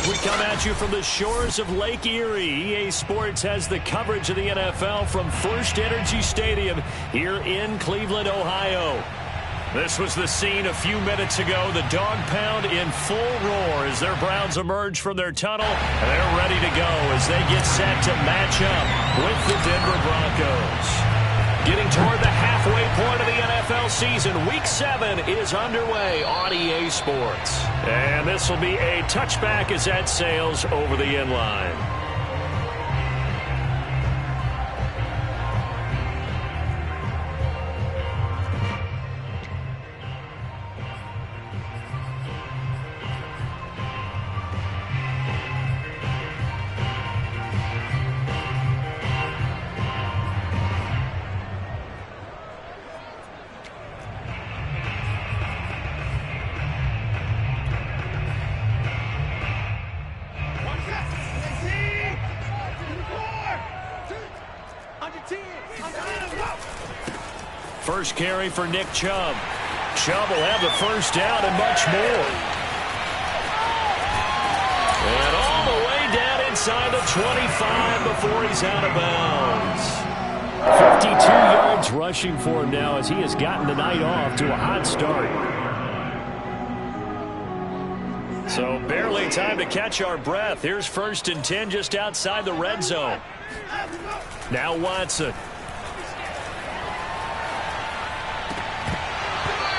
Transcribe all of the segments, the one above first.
We come at you from the shores of Lake Erie. EA Sports has the coverage of the NFL from First Energy Stadium here in Cleveland, Ohio. This was the scene a few minutes ago. The dog pound in full roar as their Browns emerge from their tunnel. And they're ready to go as they get set to match up with the Denver Broncos. Getting toward the halfway point of the NFL season, Week 7 is underway on EA Sports. And this will be a touchback as that sails over the end line. First carry for Nick Chubb. Chubb will have the first down and much more. And all the way down inside the 25 before he's out of bounds. 52 yards rushing for him now as he has gotten the night off to a hot start. So barely time to catch our breath. Here's 1st and 10 just outside the red zone. Now Watson.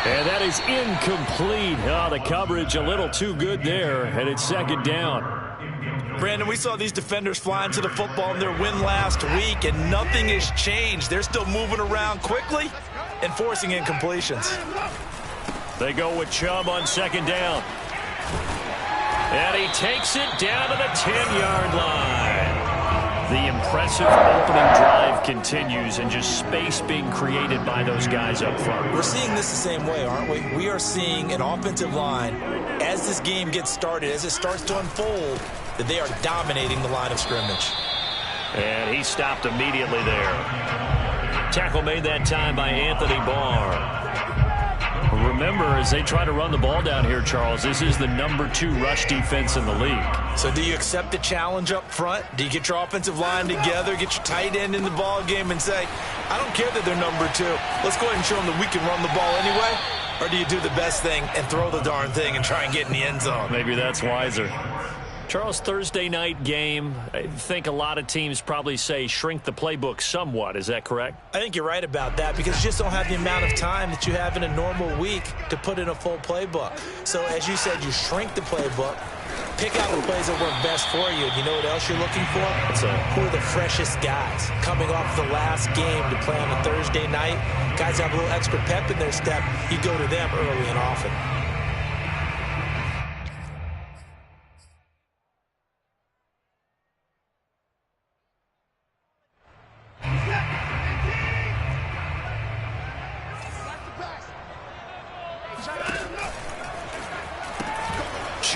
And that is incomplete. Oh, the coverage a little too good there, and it's 2nd down. Brandon, we saw these defenders fly into the football in their win last week, and nothing has changed. They're still moving around quickly and forcing incompletions. They go with Chubb on 2nd down. And he takes it down to the 10-yard line. The impressive opening drive continues and just space being created by those guys up front. We're seeing this the same way, aren't we? We are seeing an offensive line, as this game gets started, as it starts to unfold, that they are dominating the line of scrimmage. And he stopped immediately there. Tackle made that time by Anthony Barr. Remember, as they try to run the ball down here, Charles, this is the number 2 rush defense in the league. So do you accept the challenge up front? Do you get your offensive line together, get your tight end in the ball game and say, I don't care that they're number 2. Let's go ahead and show them that we can run the ball anyway? Or do you do the best thing and throw the darn thing and try and get in the end zone? Maybe that's wiser. Charles, Thursday night game, I think a lot of teams probably say shrink the playbook somewhat. Is that correct? I think you're right about that because you just don't have the amount of time that you have in a normal week to put in a full playbook. So as you said, you shrink the playbook, pick out the plays that work best for you. You know what else you're looking for? Who are the freshest guys coming off the last game to play on a Thursday night? Guys have a little extra pep in their step. You go to them early and often.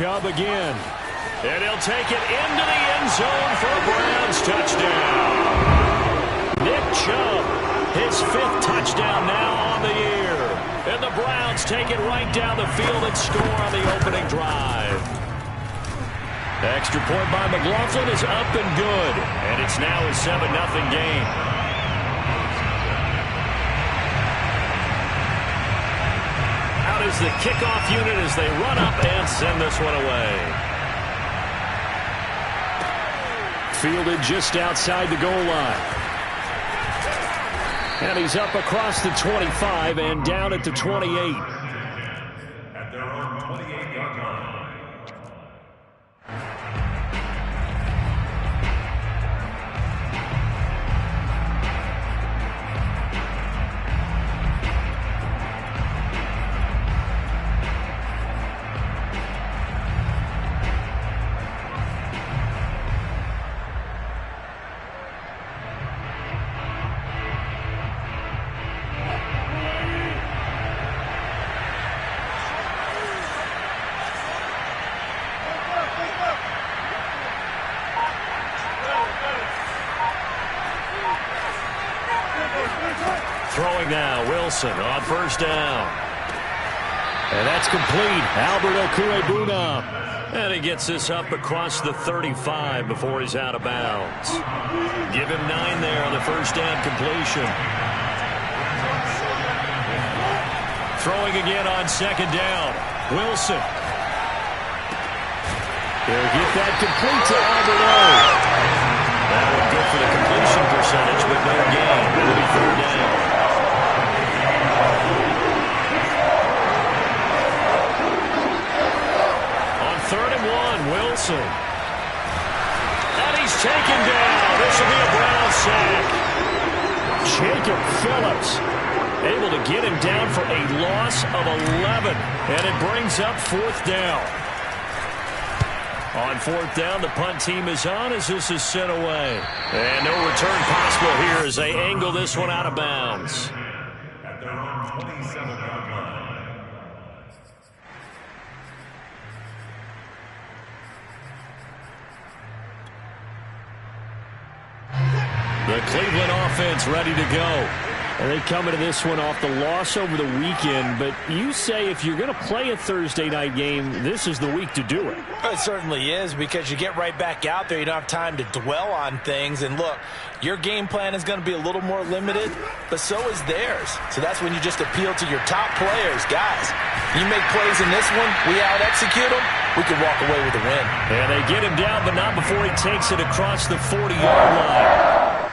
Chubb again. And he'll take it into the end zone for a Browns touchdown. Nick Chubb, his 5th touchdown now on the year. And the Browns take it right down the field and score on the opening drive. The extra point by McLaughlin is up and good. And it's now a 7-0 game. Is the kickoff unit as they run up and send this one away. Fielded just outside the goal line. And he's up across the 25 and down at the 28. At their own 28-yard line. Throwing now, Wilson on 1st down. And that's complete. Albert Okwuegbunam. And he gets this up across the 35 before he's out of bounds. Give him 9 there on the first down completion. Throwing again on second down. Wilson. They'll get that complete to Albert O. That would go for the completion percentage, but no gain. It'll be third down. On 3rd and 1, Wilson. And he's taken down. This will be a Brown sack. Jacob Phillips able to get him down for a loss of 11. And it brings up 4th down. On 4th down, the punt team is on as this is sent away. And no return possible here as they angle this one out of bounds. At their own 27-yard line. The Cleveland offense ready to go. And they come into this one off the loss over the weekend, but you say if you're going to play a Thursday night game, this is the week to do it. It certainly is, because you get right back out there. You don't have time to dwell on things. And look, your game plan is going to be a little more limited, but so is theirs. So that's when you just appeal to your top players. Guys, you make plays in this one, we out-execute them, we can walk away with a win. And they get him down, but not before he takes it across the 40-yard line.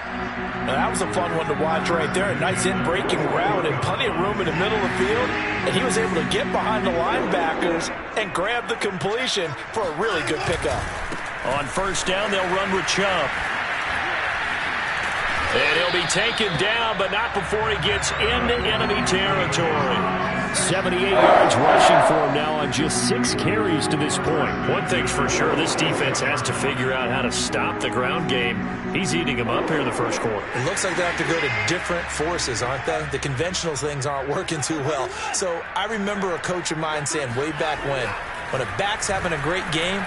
Now, that was a fun one to watch right there. A nice in-breaking route and plenty of room in the middle of the field. And he was able to get behind the linebackers and grab the completion for a really good pickup. On 1st down, they'll run with Chubb. And he'll be taken down, but not before he gets into enemy territory. 78 yards rushing for him now on just 6 carries to this point. One thing's for sure, this defense has to figure out how to stop the ground game. He's eating them up here in the first quarter. It looks like they have to go to different forces, aren't they? The conventional things aren't working too well. So I remember a coach of mine saying way back when a back's having a great game,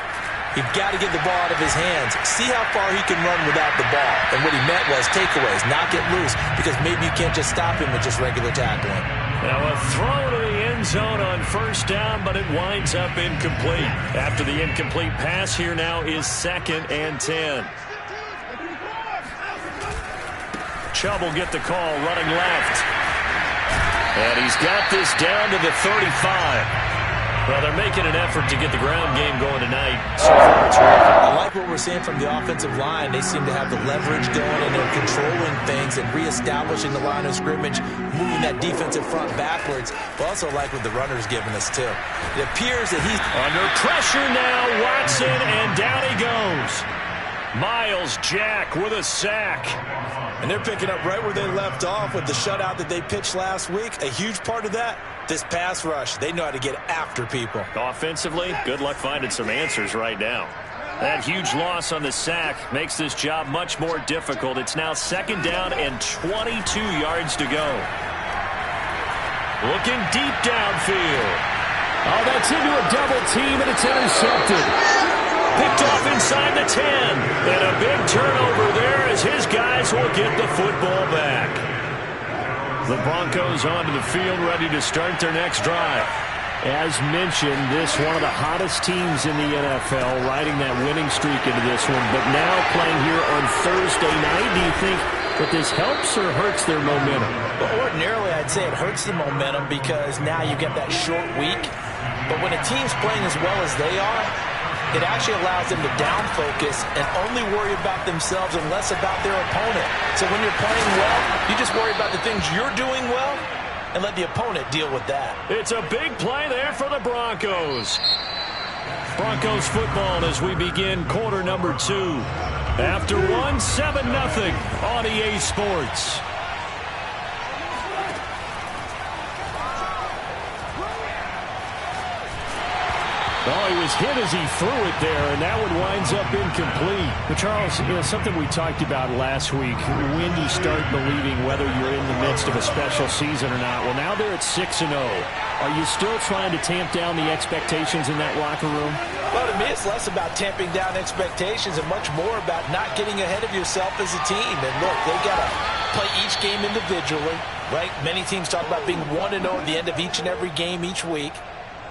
you've got to get the ball out of his hands. See how far he can run without the ball. And what he meant was takeaways, not get loose, because maybe you can't just stop him with just regular tackling. Now a throw to the end zone on 1st down, but it winds up incomplete. After the incomplete pass, here now is 2nd and 10. Chubb will get the call, running left. And he's got this down to the 35. Well, they're making an effort to get the ground game going tonight. So far, it's working. I like what we're seeing from the offensive line. They seem to have the leverage going, and they're controlling things and reestablishing the line of scrimmage, moving that defensive front backwards. But also like what the runner's giving us, too. It appears that he's under pressure now. Watson, and down he goes. Miles Jack with a sack. And they're picking up right where they left off with the shutout that they pitched last week. A huge part of that, this pass rush. They know how to get after people. Offensively, good luck finding some answers right now. That huge loss on the sack makes this job much more difficult. It's now 2nd down and 22 yards to go. Looking deep downfield. Oh, that's into a double team, and it's intercepted. Picked off inside the 10. And a big turnover there as his guys will get the football back. The Broncos onto the field, ready to start their next drive. As mentioned, this one of the hottest teams in the NFL, riding that winning streak into this one. But now playing here on Thursday night, do you think that this helps or hurts their momentum? Well, ordinarily, I'd say it hurts the momentum because now you get that short week. But when a team's playing as well as they are, it actually allows them to down focus and only worry about themselves and less about their opponent. So when you're playing well, you just worry about the things you're doing well and let the opponent deal with that. It's a big play there for the Broncos. Broncos football as we begin quarter number 2. After 1, 7-0 on EA Sports. Oh, he was hit as he threw it there, and that one winds up incomplete. But Charles, something we talked about last week, when you start believing whether you're in the midst of a special season or not. Well, now they're at 6-0. Are you still trying to tamp down the expectations in that locker room? Well, to me, it's less about tamping down expectations and much more about not getting ahead of yourself as a team. And look, they got to play each game individually, right? Many teams talk about being 1-0 at the end of each and every game each week.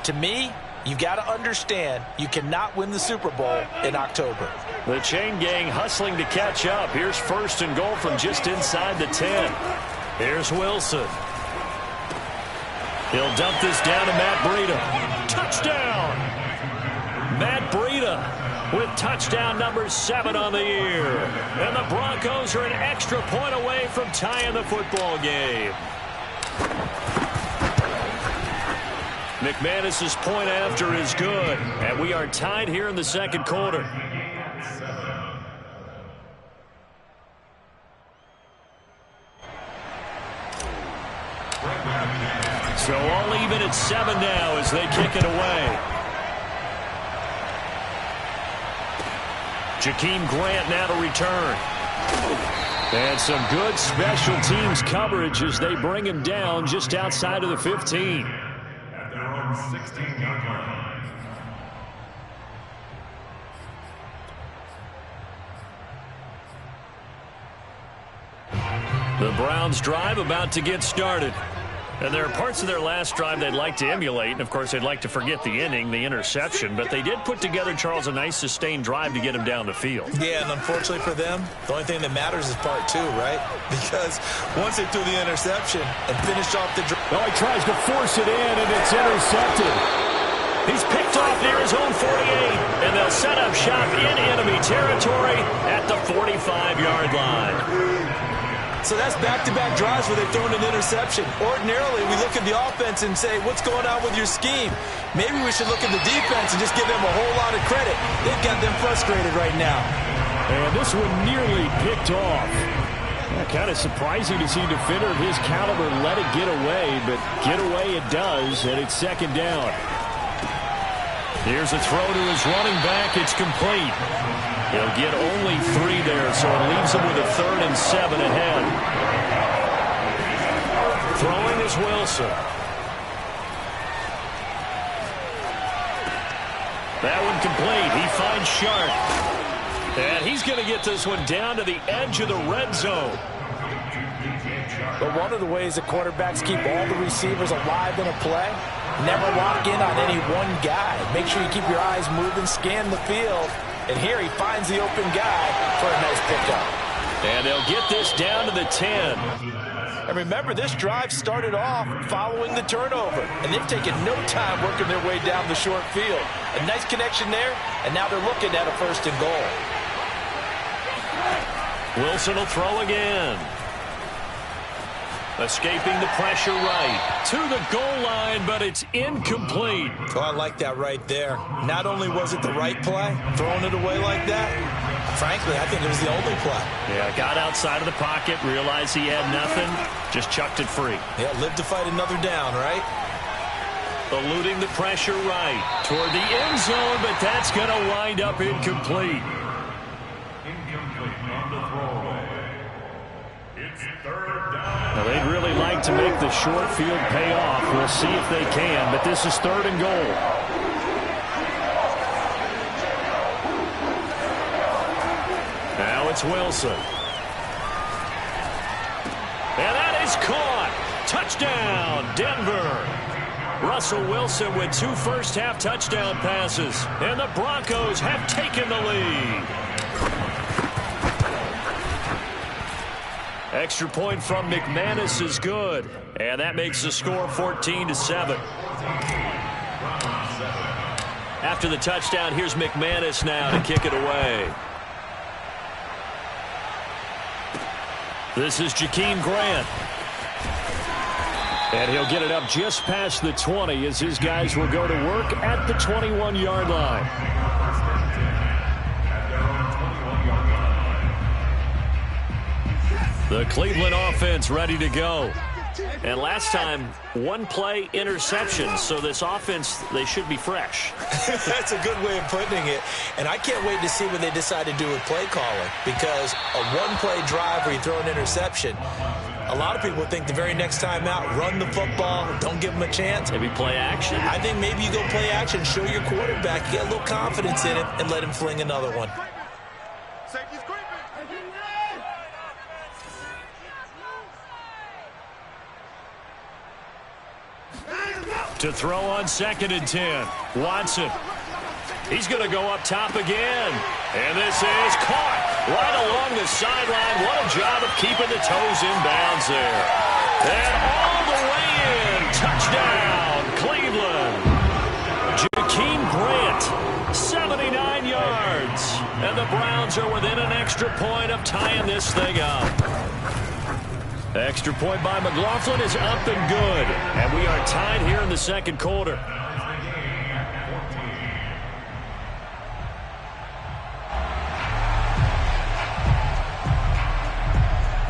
to me, you've got to understand you cannot win the Super Bowl in October. The chain gang hustling to catch up. Here's 1st and goal from just inside the 10. Here's Wilson. He'll dump this down to Matt Breida. Touchdown! Matt Breida with touchdown number 7 on the year. And the Broncos are an extra point away from tying the football game. McManus's point after is good. And we are tied here in the second quarter. So all even at 7 now as they kick it away. Jakeem Grant now to return. And some good special teams coverage as they bring him down just outside of the 15. At their own 16-yard line. The Browns drive about to get started. And there are parts of their last drive they'd like to emulate. And, of course, they'd like to forget the inning, the interception. But they did put together, Charles, a nice sustained drive to get him down the field. Yeah, and unfortunately for them, the only thing that matters is part 2, right? Because once they threw the interception and finished off the drive. Well, he tries to force it in, and it's intercepted. He's picked off near his own 48, and they'll set up shop in enemy territory at the 45-yard line. So that's back-to-back drives where they've thrown an interception. Ordinarily, we look at the offense and say, what's going on with your scheme? Maybe we should look at the defense and just give them a whole lot of credit. They've got them frustrated right now. And this one nearly picked off. Kind of surprising to see a defender of his caliber let it get away, but get away it does, and it's 2nd down. Here's a throw to his running back. It's complete. He'll get only 3 there, so it leaves him with a 3rd and 7 ahead. Throwing is Wilson. That one complete. He finds Sharp. And he's going to get this one down to the edge of the red zone. But one of the ways that quarterbacks keep all the receivers alive in a play, never lock in on any one guy. Make sure you keep your eyes moving, scan the field. And here he finds the open guy for a nice pickup. And they'll get this down to the 10. And remember, this drive started off following the turnover. And they've taken no time working their way down the short field. A nice connection there, and now they're looking at a 1st and goal. Wilson will throw again. Escaping the pressure right to the goal line, but it's incomplete. Oh, I like that right there. Not only was it the right play, throwing it away like that, frankly, I think it was the only play. Yeah, got outside of the pocket, realized he had nothing, just chucked it free. Yeah, live to fight another down, right? Eluding the pressure right toward the end zone, but that's going to wind up incomplete. Incomplete on the throwaway. It's 3rd down. Now, they'd really like to make the short field pay off. We'll see if they can, but this is 3rd and goal. Now it's Wilson. And that is caught. Touchdown, Denver. Russell Wilson with 2 first-half touchdown passes. And the Broncos have taken the lead. Extra point from McManus is good. And that makes the score 14-7. After the touchdown, here's McManus now to kick it away. This is Jakeem Grant. And he'll get it up just past the 20 as his guys will go to work at the 21-yard line. The Cleveland offense ready to go. And last time, 1 play interception. So this offense, they should be fresh. That's a good way of putting it. And I can't wait to see what they decide to do with play calling. Because a 1-play drive where you throw an interception, a lot of people think the very next time out, run the football, don't give them a chance. Maybe play action. I think maybe you go play action, show your quarterback, get a little confidence in it, and let him fling another one. Safety's creeping. To throw on 2nd and 10. Watson. He's going to go up top again. And this is caught right along the sideline. What a job of keeping the toes in bounds there. And all the way in. Touchdown, Cleveland. Jakeem Grant, 79 yards. And the Browns are within an extra point of tying this thing up. Extra point by McLaughlin is up and good. And we are tied here in the second quarter.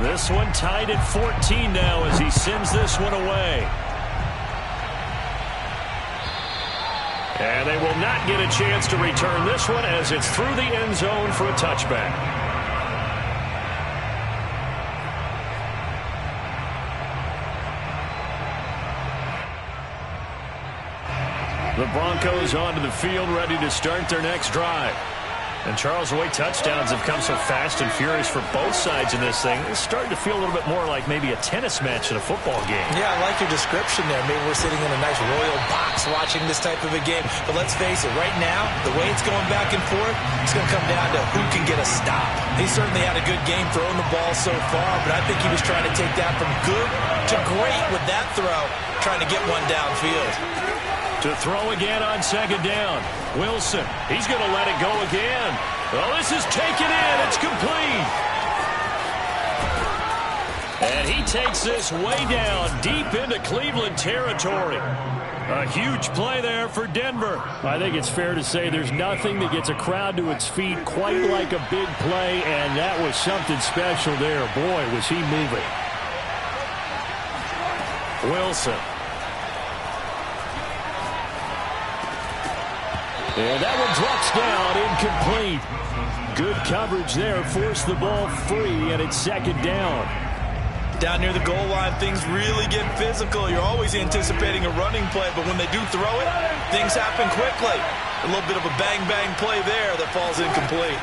This one tied at 14 now as he sends this one away. And they will not get a chance to return this one as it's through the end zone for a touchback. The Broncos onto the field, ready to start their next drive. And Charles, the way touchdowns have come so fast and furious for both sides in this thing, it's starting to feel a little bit more like maybe a tennis match in a football game. Yeah, I like your description there. Maybe we're sitting in a nice royal box watching this type of a game. But let's face it, right now, the way it's going back and forth, it's going to come down to who can get a stop. He certainly had a good game throwing the ball so far, but I think he was trying to take that from good to great with that throw, trying to get one downfield. To throw again on 2nd down. Wilson, he's going to let it go again. Well, this is taken in. It's complete. And he takes this way down, deep into Cleveland territory. A huge play there for Denver. I think it's fair to say there's nothing that gets a crowd to its feet quite like a big play, and that was something special there. Boy, was he moving. Wilson. And that one drops down, incomplete. Good coverage there, forced the ball free, and it's 2nd down. Down near the goal line, things really get physical. You're always anticipating a running play, but when they do throw it, things happen quickly. A little bit of a bang-bang play there that falls incomplete.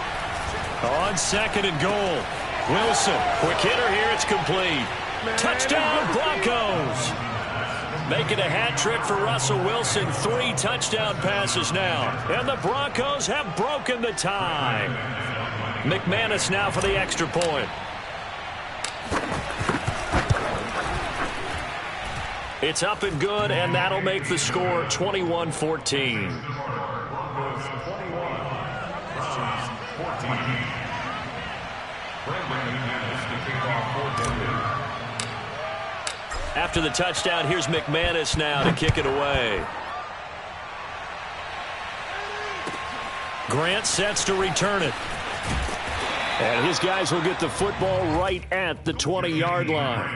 On 2nd and goal. Wilson, quick hitter here, it's complete. Touchdown, Broncos. Making a hat trick for Russell Wilson. 3 touchdown passes now. And the Broncos have broken the tie. McManus now for the extra point. It's up and good, and that'll make the score 21-14. After the touchdown, here's McManus now to kick it away. Grant sets to return it. And his guys will get the football right at the 20-yard line.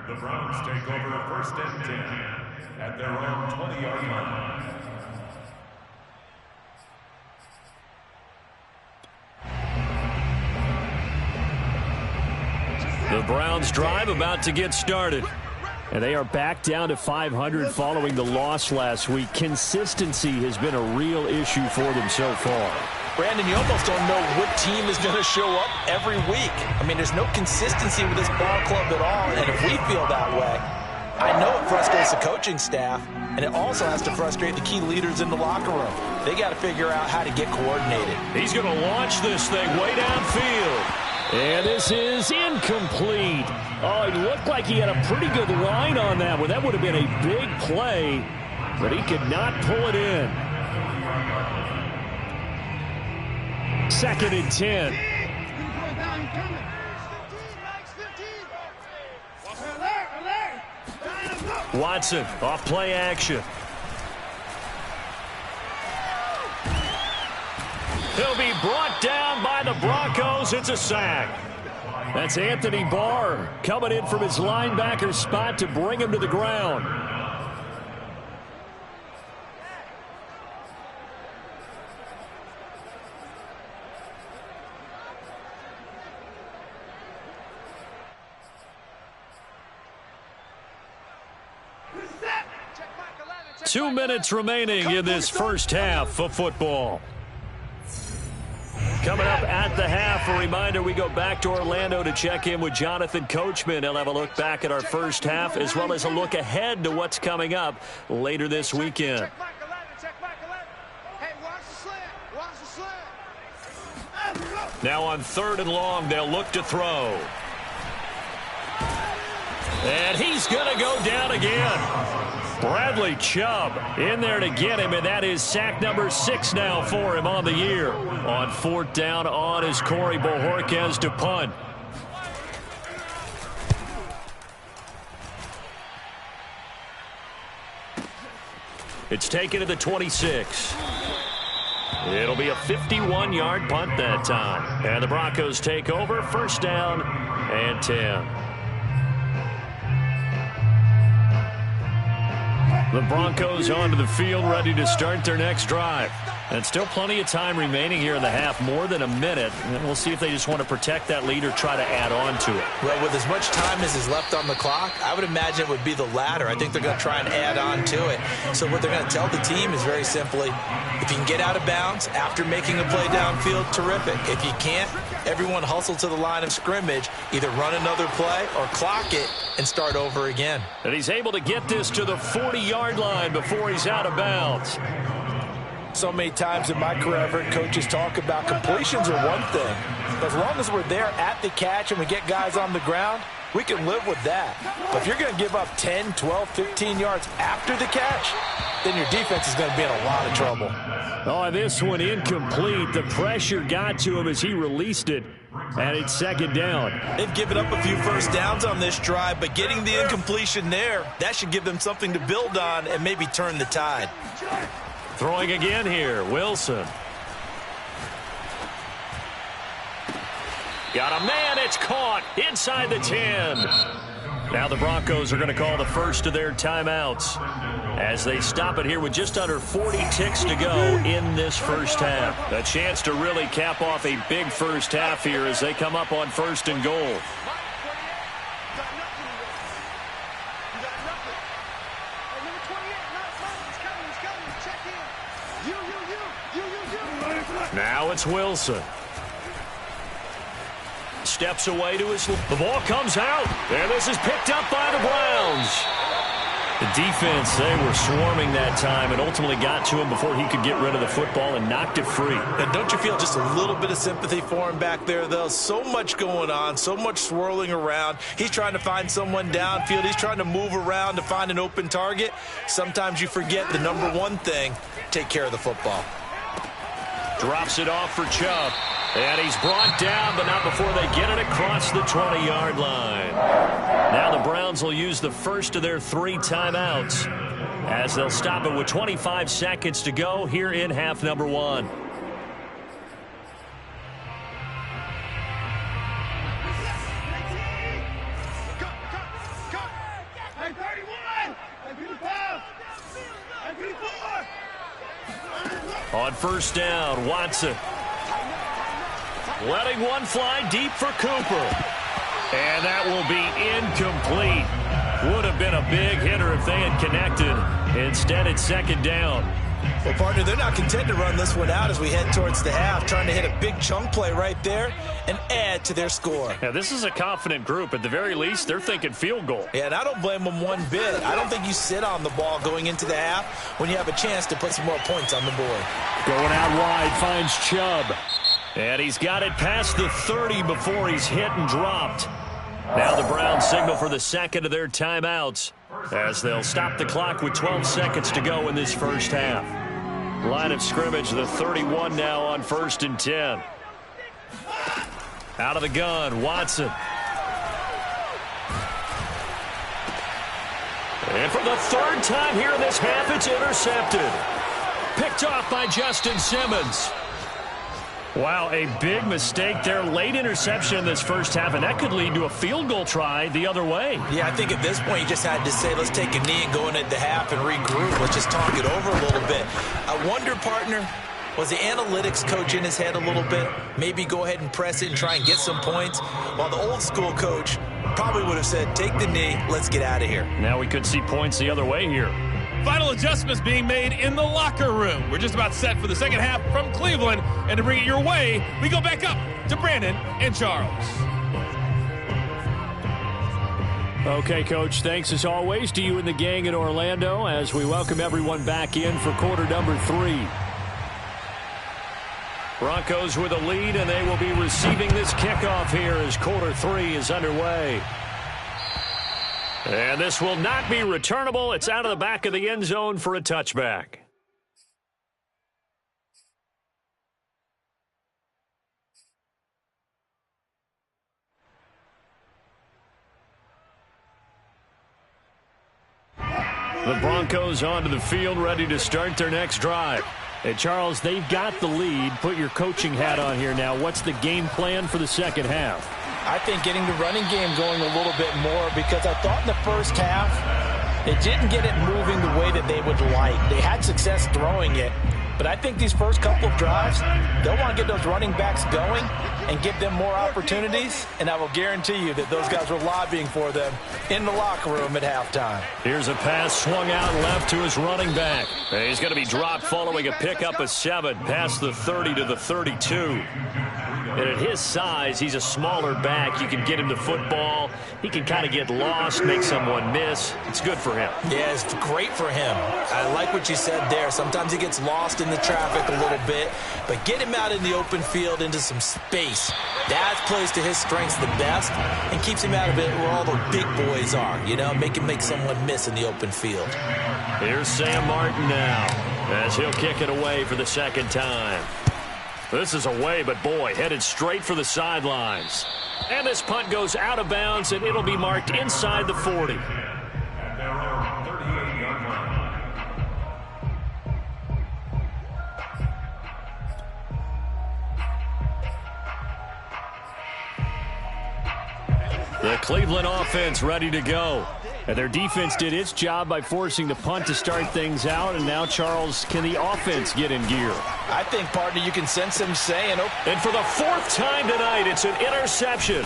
The Browns take over 1st and 10 at their own 20-yard line. The Browns drive about to get started. And they are back down to 500 following the loss last week. Consistency has been a real issue for them so far. Brandon, you almost don't know what team is going to show up every week. I mean, there's no consistency with this ball club at all, and if we feel that way, I know it frustrates the coaching staff, and it also has to frustrate the key leaders in the locker room. They got to figure out how to get coordinated. He's going to launch this thing way downfield. And this is incomplete. Oh, it looked like he had a pretty good line on that one. That would have been a big play, but he could not pull it in. 2nd and 10. Watson off play action. He'll be brought down by the Broncos. It's a sack. That's Anthony Barr coming in from his linebacker spot to bring him to the ground. Two minutes remaining in this first half of football. Coming up at the half, a reminder, we go back to Orlando to check in with Jonathan Coachman. He'll have a look back at our first half as well as a look ahead to what's coming up later this weekend. Now on 3rd and long, they'll look to throw. And he's going to go down again. Bradley Chubb in there to get him, and that is sack number 6 now for him on the year. On 4th down on is Corey Bojorquez to punt. It's taken to the 26. It'll be a 51-yard punt that time. And the Broncos take over, 1st down and 10. The Broncos onto the field, ready to start their next drive. And still plenty of time remaining here in the half, more than a minute. And we'll see if they just want to protect that lead or try to add on to it. Well, with as much time as is left on the clock, I would imagine it would be the latter. I think they're going to try and add on to it. So what they're going to tell the team is very simply, if you can get out of bounds after making a play downfield, terrific. If you can't, everyone hustle to the line of scrimmage, either run another play or clock it and start over again. And he's able to get this to the 40-yard line before he's out of bounds. So many times in my career, I've heard coaches talk about completions are one thing. As long as we're there at the catch and we get guys on the ground, we can live with that. But if you're going to give up 10, 12, 15 yards after the catch, then your defense is going to be in a lot of trouble. Oh, this one incomplete. The pressure got to him as he released it, and it's 2nd down. They've given up a few first downs on this drive, but getting the incompletion there, that should give them something to build on and maybe turn the tide. Throwing again here, Wilson. Got a man, it's caught inside the 10. Now the Broncos are going to call the first of their timeouts as they stop it here with just under 40 ticks to go in this first half. A chance to really cap off a big first half here as they come up on 1st and goal. Now it's Wilson. Steps away to his... The ball comes out, and this is picked up by the Browns. The defense, they were swarming that time and ultimately got to him before he could get rid of the football and knocked it free. And don't you feel just a little bit of sympathy for him back there, though? So much going on, so much swirling around. He's trying to find someone downfield. He's trying to move around to find an open target. Sometimes you forget the number one thing, take care of the football. Drops it off for Chubb. And he's brought down, but not before they get it across the 20-yard line. Now the Browns will use the first of their 3 timeouts as they'll stop it with 25 seconds to go here in half number 1. On 1st down, Watson. Letting one fly deep for Cooper. And that will be incomplete. Would have been a big hitter if they had connected. Instead, it's 2nd down. Well, partner, they're not content to run this one out as we head towards the half, trying to hit a big chunk play right there and add to their score. Yeah, this is a confident group. At the very least, they're thinking field goal. Yeah, and I don't blame them one bit. I don't think you sit on the ball going into the half when you have a chance to put some more points on the board. Going out wide, finds Chubb. And he's got it past the 30 before he's hit and dropped. Now the Browns signal for the second of their timeouts as they'll stop the clock with 12 seconds to go in this first half. Line of scrimmage, the 31 now on 1st and 10. Out of the gun, Watson. And for the 3rd time here in this half, it's intercepted. Picked off by Justin Simmons. Wow, a big mistake there. Late interception in this first half, and that could lead to a field goal try the other way. Yeah, I think at this point you just had to say, let's take a knee and go into the half and regroup. Let's just talk it over a little bit. I wonder, partner, was the analytics coach in his head a little bit? Maybe go ahead and press it and try and get some points? While the old school coach probably would have said, take the knee, let's get out of here. Now we could see points the other way here. Final adjustments being made in the locker room. We're just about set for the second half from Cleveland. And to bring it your way, we go back up to Brandon and Charles. Okay, Coach, thanks as always to you and the gang in Orlando as we welcome everyone back in for quarter number 3. Broncos with a lead, and they will be receiving this kickoff here as quarter 3 is underway. And this will not be returnable. It's out of the back of the end zone for a touchback. The Broncos onto the field, ready to start their next drive. And, Charles, they've got the lead. Put your coaching hat on here now. What's the game plan for the second half? I think getting the running game going a little bit more, because I thought in the first half they didn't get it moving the way that they would like. They had success throwing it, but I think these first couple of drives, they'll want to get those running backs going and give them more opportunities, and I will guarantee you that those guys were lobbying for them in the locker room at halftime. Here's a pass swung out left to his running back. And he's going to be dropped following a pickup of 7 past the 30 to the 32. And at his size, he's a smaller back. You can get him the football. He can kind of get lost, make someone miss. It's good for him. Yeah, it's great for him. I like what you said there. Sometimes he gets lost in the traffic a little bit, but get him out in the open field into some space. That plays to his strengths the best and keeps him out of it where all the big boys are. You know, make someone miss in the open field. Here's Sam Martin now as he'll kick it away for the second time. This is away, but boy, headed straight for the sidelines. And this punt goes out of bounds, and it'll be marked inside the 40. At their own 38-yard line. The Cleveland offense ready to go. And their defense did its job by forcing the punt to start things out. And now, Charles, can the offense get in gear? I think, partner, you can sense him saying, oh. And for the 4th time tonight, it's an interception.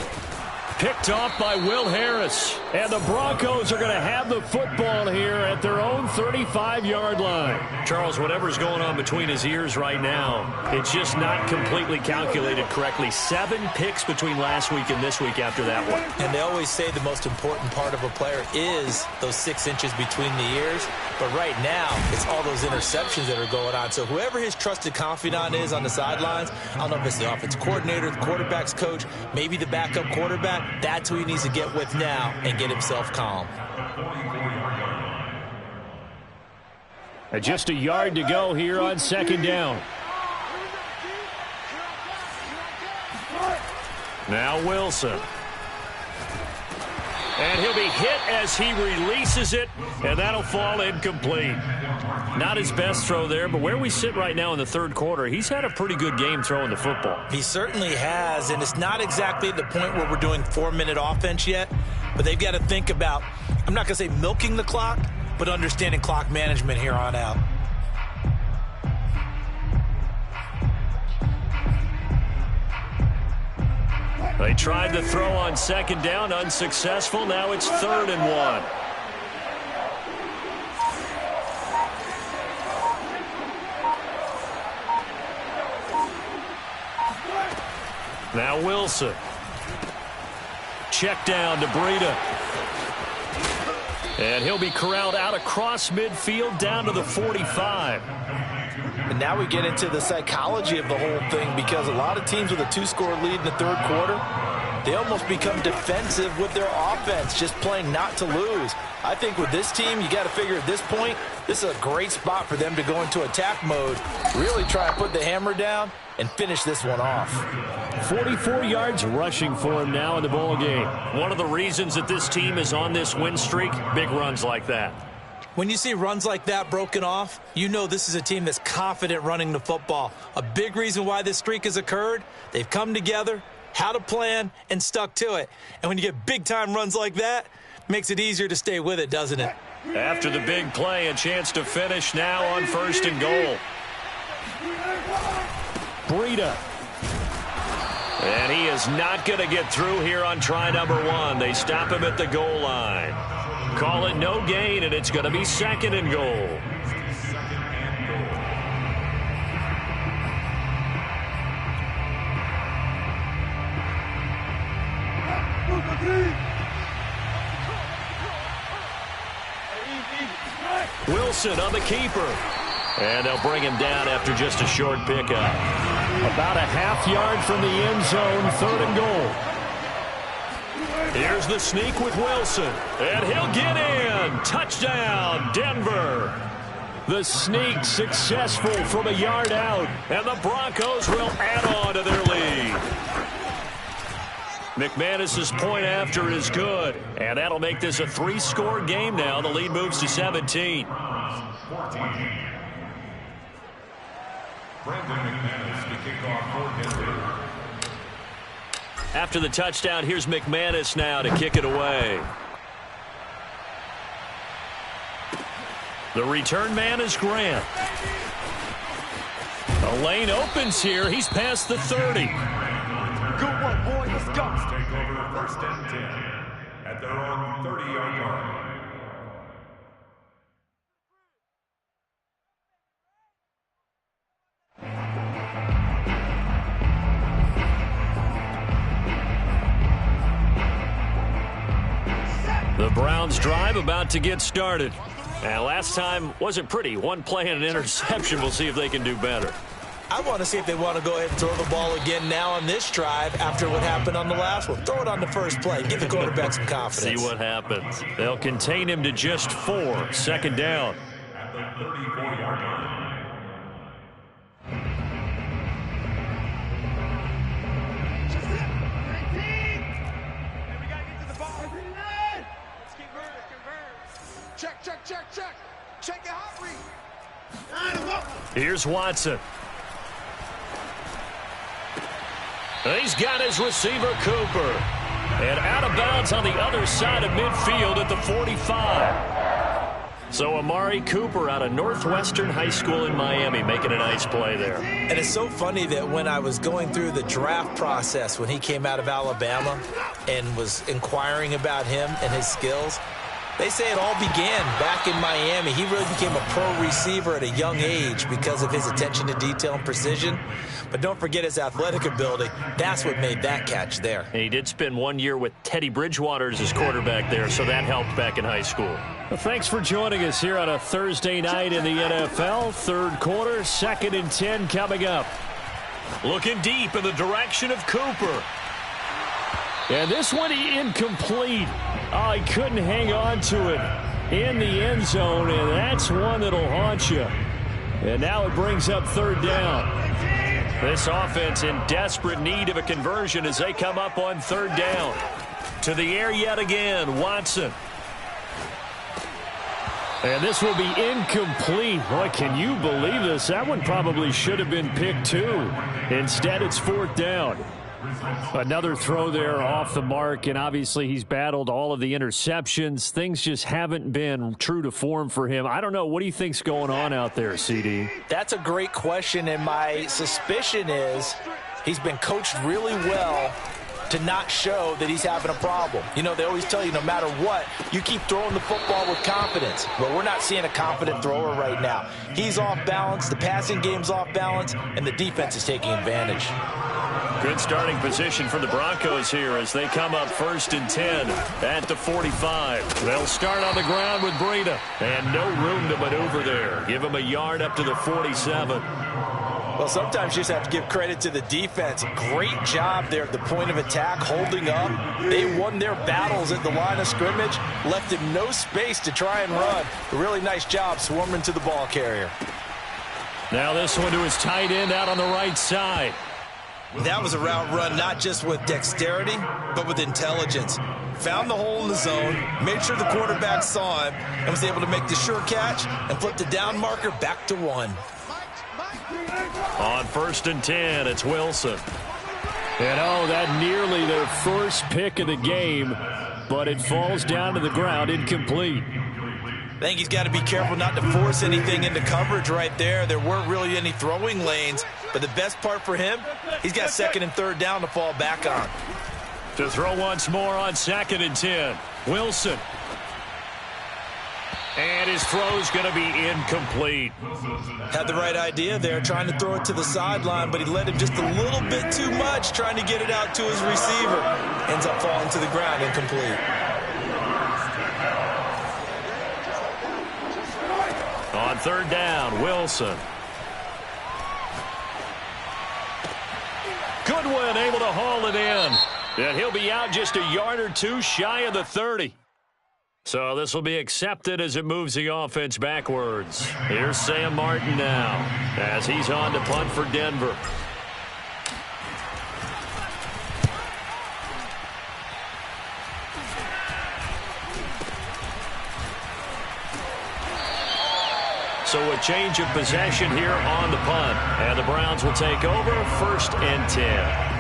Picked off by Will Harris. And the Broncos are going to have the football here at their own 35-yard line. Charles, whatever's going on between his ears right now, it's just not completely calculated correctly. 7 picks between last week and this week after that one. And they always say the most important part of a player is those 6 inches between the ears. But right now, it's all those interceptions that are going on. So whoever his trusted confidant is on the sidelines, I don't know if it's the offensive coordinator, the quarterback's coach, maybe the backup quarterback, that's who he needs to get with now and get himself calm. And just a yard to go here on second down. Now Wilson. And he'll be hit as he releases it, and that'll fall incomplete. Not his best throw there, but where we sit right now in the third quarter, he's had a pretty good game throwing the football. He certainly has, and it's not exactly the point where we're doing 4-minute offense yet, but they've got to think about, I'm not going to say milking the clock, but understanding clock management here on out. They tried the throw on second down, unsuccessful. Now it's 3rd and 1. Now Wilson. Check down to Breida. And he'll be corralled out across midfield down to the 45. And now we get into the psychology of the whole thing, because a lot of teams with a 2-score lead in the third quarter, they almost become defensive with their offense, just playing not to lose. I think with this team, you got to figure at this point, this is a great spot for them to go into attack mode, really try and put the hammer down and finish this one off. 44 yards rushing for him now in the ball game. One of the reasons that this team is on this win streak, big runs like that. When you see runs like that broken off, you know this is a team that's confident running the football. A big reason why this streak has occurred, they've come together, had a plan, and stuck to it. And when you get big-time runs like that, it makes it easier to stay with it, doesn't it? After the big play, a chance to finish now on 1st and goal. Breida. And he is not going to get through here on try number 1. They stop him at the goal line. call it no gain, and it's going to be 2nd and goal. Wilson on the keeper. And they'll bring him down after just a short pickup. About a half yard from the end zone, 3rd and goal. Here's the sneak with Wilson. And he'll get in. Touchdown, Denver. The sneak successful from a yard out. And the Broncos will add on to their lead. McManus's point after is good. And that'll make this a 3-score game now. The lead moves to 17. Brandon McManus to kick off for Denver. After the touchdown, here's McManus now to kick it away. The return man is Grant. A lane opens here. He's past the 30. Good one, boy. Let's go. Take over 1st and 10 at their own 30-yard line. The Browns drive about to get started. And last time wasn't pretty. One play and an interception. We'll see if they can do better. I want to see if they want to go ahead and throw the ball again now on this drive after what happened on the last one. Throw it on the first play. Give the quarterback some confidence. See what happens. They'll contain him to just 4. 2nd down. At the 34-yard line. Check the hot read. Here's Watson. He's got his receiver, Cooper. And out of bounds on the other side of midfield at the 45. So Amari Cooper out of Northwestern High School in Miami making a nice play there. And it's so funny that when I was going through the draft process when he came out of Alabama and was inquiring about him and his skills, they say it all began back in Miami. He really became a pro receiver at a young age because of his attention to detail and precision. But don't forget his athletic ability. That's what made that catch there. And he did spend 1 year with Teddy Bridgewater as his quarterback there, so that helped back in high school. Well, thanks for joining us here on a Thursday night in the NFL. 3rd quarter, 2nd and 10 coming up. Looking deep in the direction of Cooper. And this one incomplete. Oh, he couldn't hang on to it in the end zone, and that's one that'll haunt you. And now it brings up 3rd down. This offense in desperate need of a conversion as they come up on 3rd down. To the air yet again, Watson. And this will be incomplete. Boy, can you believe this? That one probably should have been picked too. Instead, it's 4th down. Another throw there off the mark, and obviously he's battled all of the interceptions. Things just haven't been true to form for him. I don't know. What do you think's going on out there, CD? That's a great question, and my suspicion is he's been coached really well to not show that he's having a problem. You know, they always tell you no matter what, you keep throwing the football with confidence. But we're not seeing a confident thrower right now. He's off balance, the passing game's off balance, and the defense is taking advantage. Good starting position for the Broncos here as they come up 1st and 10 at the 45. They'll start on the ground with Breida, and no room to maneuver there. Give him a yard up to the 47. Well, sometimes you just have to give credit to the defense. Great job there at the point of attack, holding up. They won their battles at the line of scrimmage, left him no space to try and run. A really nice job swarming to the ball carrier. Now this one to his tight end out on the right side. That was a route run not just with dexterity, but with intelligence. Found the hole in the zone, made sure the quarterback saw him, and was able to make the sure catch and flip the down marker back to 1. On 1st and 10, it's Wilson. And oh, that nearly their first pick of the game, but it falls down to the ground, incomplete. I think he's got to be careful not to force anything into coverage right there. There weren't really any throwing lanes, but the best part for him, he's got 2nd and 3rd down to fall back on. To throw once more on 2nd and 10, Wilson. And his throw's going to be incomplete. Had the right idea there, trying to throw it to the sideline, but he let him just a little bit too much, trying to get it out to his receiver. Ends up falling to the ground, incomplete. On third down, Wilson. Goodwin able to haul it in. And he'll be out just a yard or two shy of the 30. So this will be accepted as it moves the offense backwards. Here's Sam Martin now as he's on to punt for Denver. So a change of possession here on the punt. And the Browns will take over 1st and 10.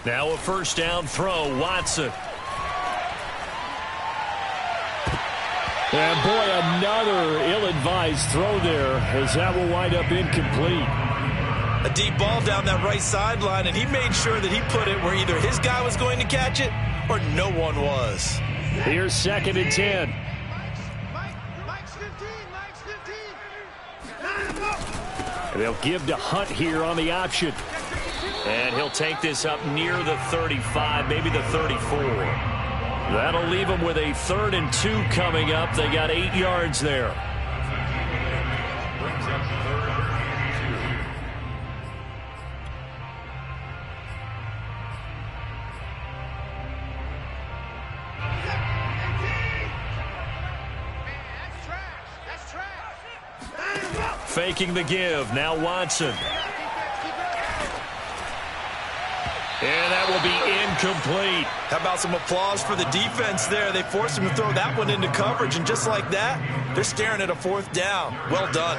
Now a first down throw, Watson. And boy, another ill-advised throw there, as that will wind up incomplete. A deep ball down that right sideline, and he made sure that he put it where either his guy was going to catch it or no one was. Here's 2nd and 10. And they'll give to Hunt here on the option. And he'll take this up near the 35, maybe the 34. That'll leave them with a 3rd and 2 coming up. They got 8 yards there. Faking the give. Now Watson. And that will be incomplete. How about some applause for the defense there? They forced him to throw that one into coverage, and just like that, they're staring at a 4th down. Well done.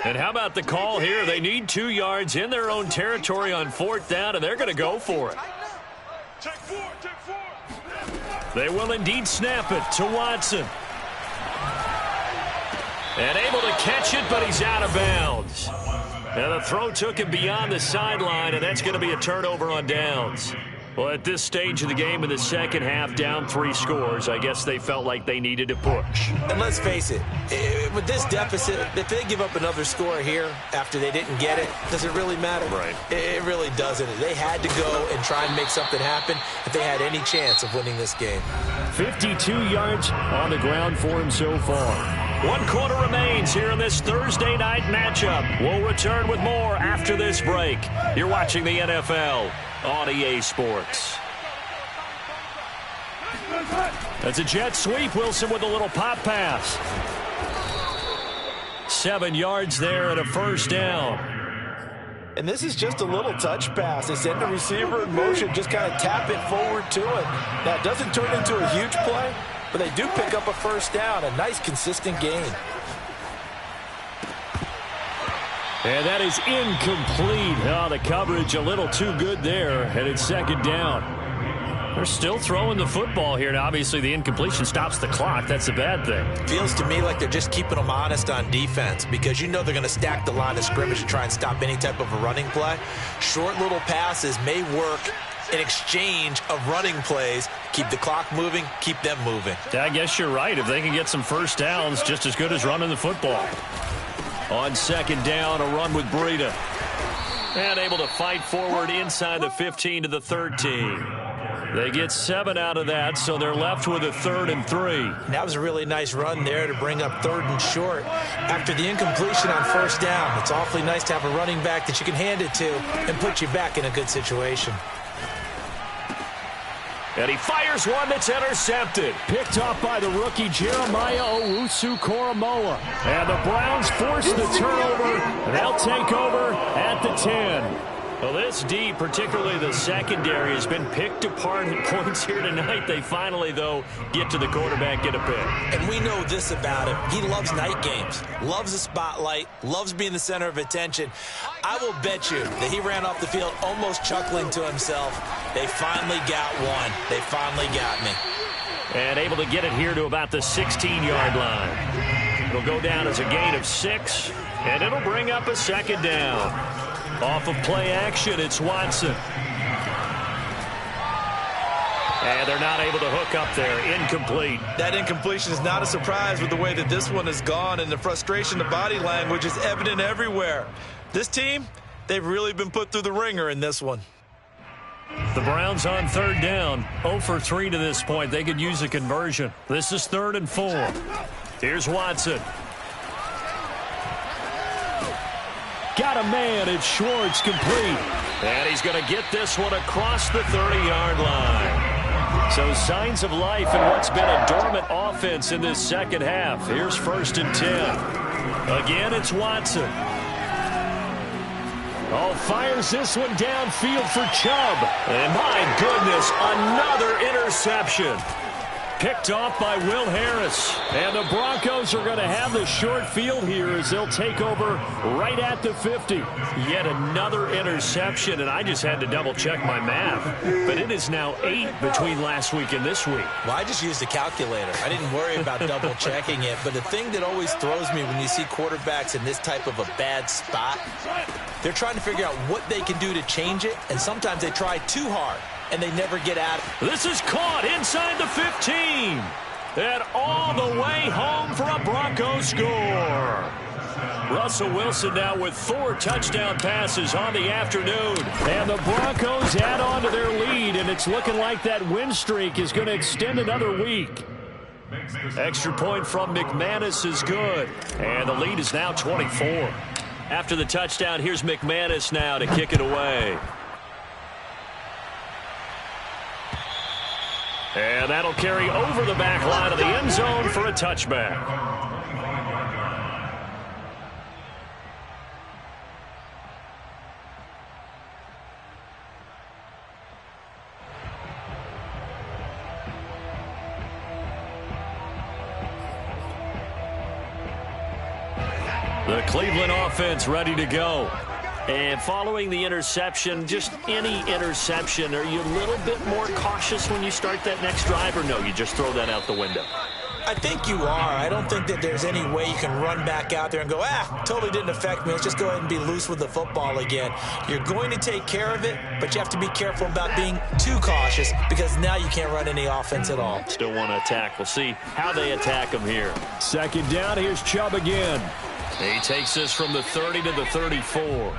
And how about the call here? They need 2 yards in their own territory on 4th down, and they're going to go for it. They will indeed snap it to Watson. And able to catch it, but he's out of bounds. And the throw took him beyond the sideline, and that's going to be a turnover on downs. Well, at this stage of the game in the second half, down 3 scores, I guess they felt like they needed to push. And let's face it, with this deficit, if they give up another score here after they didn't get it, does it really matter? Right. It really doesn't. They had to go and try and make something happen if they had any chance of winning this game. 52 yards on the ground for him so far. 1 quarter remains here in this Thursday night matchup. We'll return with more after this break. You're watching the NFL on EA Sports. That's a jet sweep. Wilson with a little pop pass. 7 yards there and a first down. And this is just a little touch pass. They send the receiver in motion, just kind of tap it forward to it. Now, it doesn't turn into a huge play, but they do pick up a first down, a nice, consistent gain. And that is incomplete. Oh, the coverage a little too good there, and it's 2nd down. They're still throwing the football here, and obviously the incompletion stops the clock. That's a bad thing. Feels to me like they're just keeping them honest on defense because you know they're going to stack the line of scrimmage to try and stop any type of a running play. Short little passes may work in exchange of running plays. Keep the clock moving, keep them moving. I guess you're right. If they can get some first downs, just as good as running the football. On 2nd down, a run with Breida. And able to fight forward inside the 15 to the 13. They get 7 out of that, so they're left with a 3rd and 3. That was a really nice run there to bring up 3rd and short. After the incompletion on first down, it's awfully nice to have a running back that you can hand it to and put you back in a good situation. And he fires one that's intercepted. Picked off by the rookie Jeremiah Owusu-Koramoah. And the Browns force the turnover. They'll take over at the 10. Well, this D, particularly the secondary, has been picked apart at points here tonight. They finally, though, get to the quarterback, get a pick. And we know this about him. He loves night games, loves the spotlight, loves being the center of attention. I will bet you that he ran off the field almost chuckling to himself. They finally got one. They finally got me. And able to get it here to about the 16-yard line. It'll go down as a gain of 6, and it'll bring up a second down. Off of play action, it's Watson. And they're not able to hook up there. Incomplete. That incompletion is not a surprise with the way that this one has gone, and the frustration, the body language is evident everywhere. This team, they've really been put through the ringer in this one. The Browns on third down. 0 for 3 to this point. They could use a conversion. This is 3rd and 4. Here's Watson. Got a man. It's Schwartz, complete. And he's going to get this one across the 30-yard line. So signs of life in what's been a dormant offense in this second half. Here's 1st and 10. Again, it's Watson. Oh, fires this one downfield for Chubb. And my goodness, another interception. Picked off by Will Harris. And the Broncos are going to have the short field here as they'll take over right at the 50. Yet another interception, and I just had to double-check my math. But it is now 8 between last week and this week. Well, I just used a calculator. I didn't worry about double-checking it. But the thing that always throws me when you see quarterbacks in this type of a bad spot, they're trying to figure out what they can do to change it, and sometimes they try too hard, and they never get out. This is caught inside the 15. And all the way home for a Broncos score. Russell Wilson now with 4 touchdown passes on the afternoon. And the Broncos add on to their lead, and it's looking like that win streak is going to extend another week. Extra point from McManus is good. And the lead is now 24. After the touchdown, here's McManus now to kick it away. And that'll carry over the back line of the end zone for a touchback. The Cleveland offense ready to go. And following the interception, just any interception, are you a little bit more cautious when you start that next drive, or no, you just throw that out the window? I think you are. I don't think that there's any way you can run back out there and go, totally didn't affect me. Let's just go ahead and be loose with the football again. You're going to take care of it, but you have to be careful about being too cautious because now you can't run any offense at all. Still want to attack. We'll see how they attack him here. Second down, here's Chubb again. He takes this from the 30 to the 34.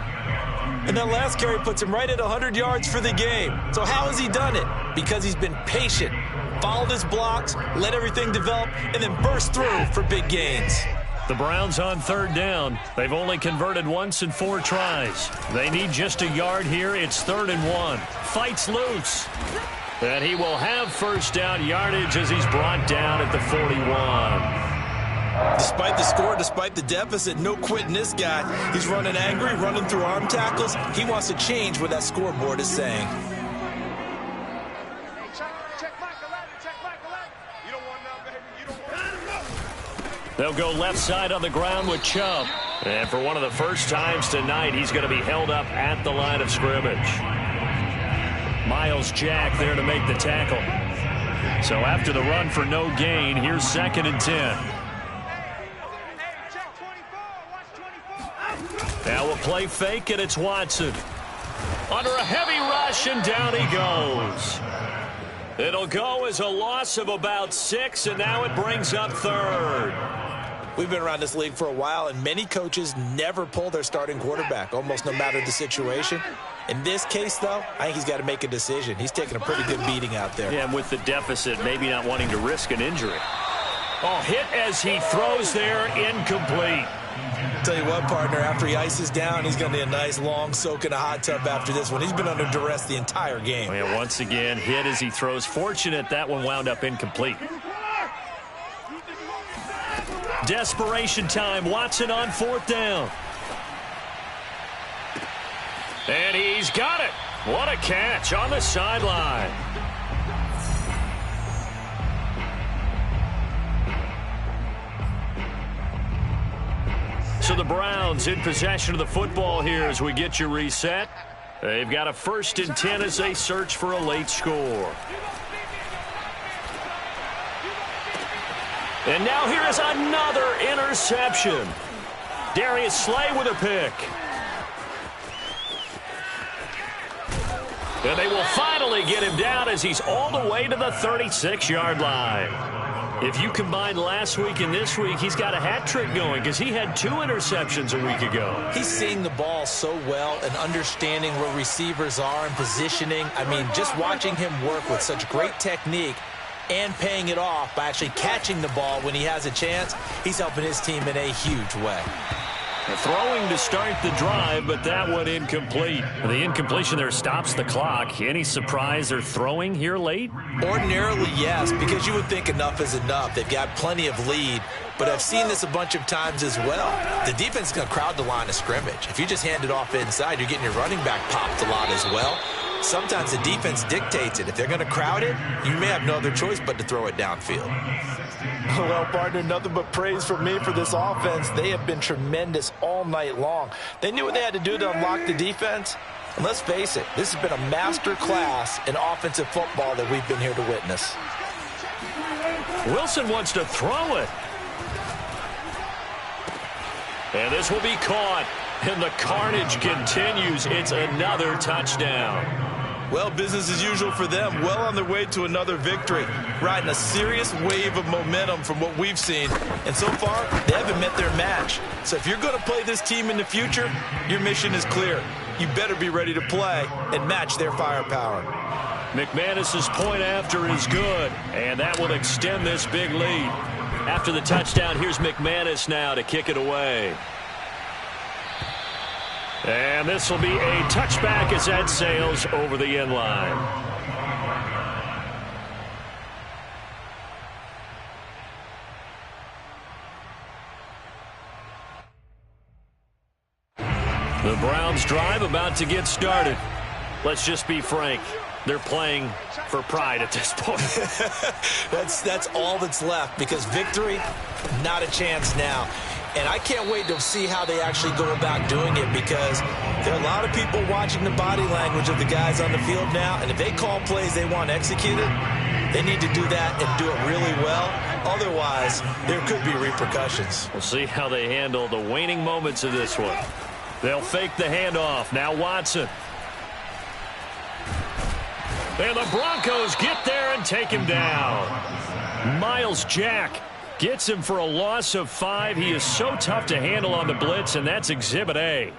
And that last carry puts him right at 100 yards for the game. So how has he done it? Because he's been patient, followed his blocks, let everything develop, and then burst through for big gains. The Browns on third down. They've only converted once in 4 tries. They need just a yard here. It's 3rd and 1. Fights loose. And he will have first down yardage as he's brought down at the 41. Despite the score, despite the deficit, no quitting this guy. He's running angry, running through arm tackles. He wants to change what that scoreboard is saying. They'll go left side on the ground with Chubb. And for one of the first times tonight, he's going to be held up at the line of scrimmage. Miles Jack there to make the tackle. So after the run for no gain, here's 2nd and 10. Now we'll play fake, and it's Watson. Under a heavy rush, and down he goes. It'll go as a loss of about 6, and now it brings up 3rd. We've been around this league for a while, and many coaches never pull their starting quarterback, almost no matter the situation. In this case, though, I think he's got to make a decision. He's taking a pretty good beating out there. Yeah, and with the deficit, maybe not wanting to risk an injury. Oh, hit as he throws there, incomplete. Tell you what, partner, after he ices down, he's going to need a nice long soak in a hot tub after this one. He's been under duress the entire game. Oh, yeah, once again, hit as he throws. Fortunate that one wound up incomplete. Desperation time. Watson on 4th down. And he's got it. What a catch on the sideline. So the Browns in possession of the football here as we get you reset. They've got a 1st and 10 as they search for a late score. And now here is another interception. Darius Slay with a pick. And they will finally get him down as he's all the way to the 36-yard line. If you combine last week and this week, he's got a hat trick going because he had 2 interceptions a week ago. He's seeing the ball so well and understanding where receivers are and positioning. I mean, just watching him work with such great technique and paying it off by actually catching the ball when he has a chance, he's helping his team in a huge way. Throwing to start the drive, but that one incomplete. The incompletion there stops the clock. Any surprise they're throwing here late? Ordinarily, yes, because you would think enough is enough. They've got plenty of lead, but I've seen this a bunch of times as well. The defense is going to crowd the line of scrimmage. If you just hand it off inside, you're getting your running back popped a lot as well. Sometimes the defense dictates it. If they're going to crowd it, you may have no other choice but to throw it downfield. Well, partner, nothing but praise from me for this offense. They have been tremendous all night long. They knew what they had to do to unlock the defense. And let's face it, this has been a master class in offensive football that we've been here to witness. Wilson wants to throw it. And this will be caught. And the carnage continues. It's another touchdown. Well, business as usual for them. Well on their way to another victory. Riding a serious wave of momentum from what we've seen. And so far, they haven't met their match. So if you're going to play this team in the future, your mission is clear. You better be ready to play and match their firepower. McManus's point after is good. And that will extend this big lead. After the touchdown, here's McManus now to kick it away. And this will be a touchback as that sails over the end line. The Browns drive about to get started. Let's just be frank. They're playing for pride at this point. That's all that's left because victory, not a chance now. And I can't wait to see how they actually go about doing it because there are a lot of people watching the body language of the guys on the field now. And if they call plays they want executed, they need to do that and do it really well. Otherwise, there could be repercussions. We'll see how they handle the waning moments of this one. They'll fake the handoff. Now Watson. And the Broncos get there and take him down. Miles Jack gets him for a loss of 5. He is so tough to handle on the blitz, and that's Exhibit A.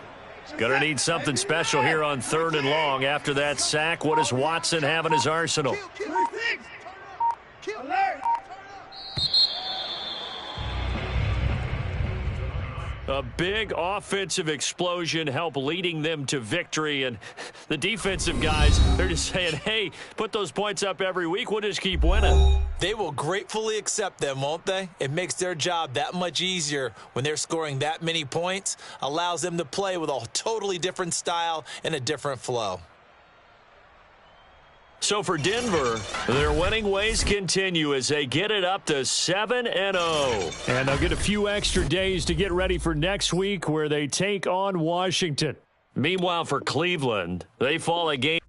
Gonna need something special here on 3rd and long. After that sack, what does Watson have in his arsenal? A big offensive explosion helped leading them to victory, and the defensive guys, they're just saying, hey, put those points up every week, we'll just keep winning. They will gratefully accept them, won't they? It makes their job that much easier when they're scoring that many points, allows them to play with a totally different style and a different flow. So for Denver, their winning ways continue as they get it up to 7-0. And they'll get a few extra days to get ready for next week where they take on Washington. Meanwhile, for Cleveland, they fall a game.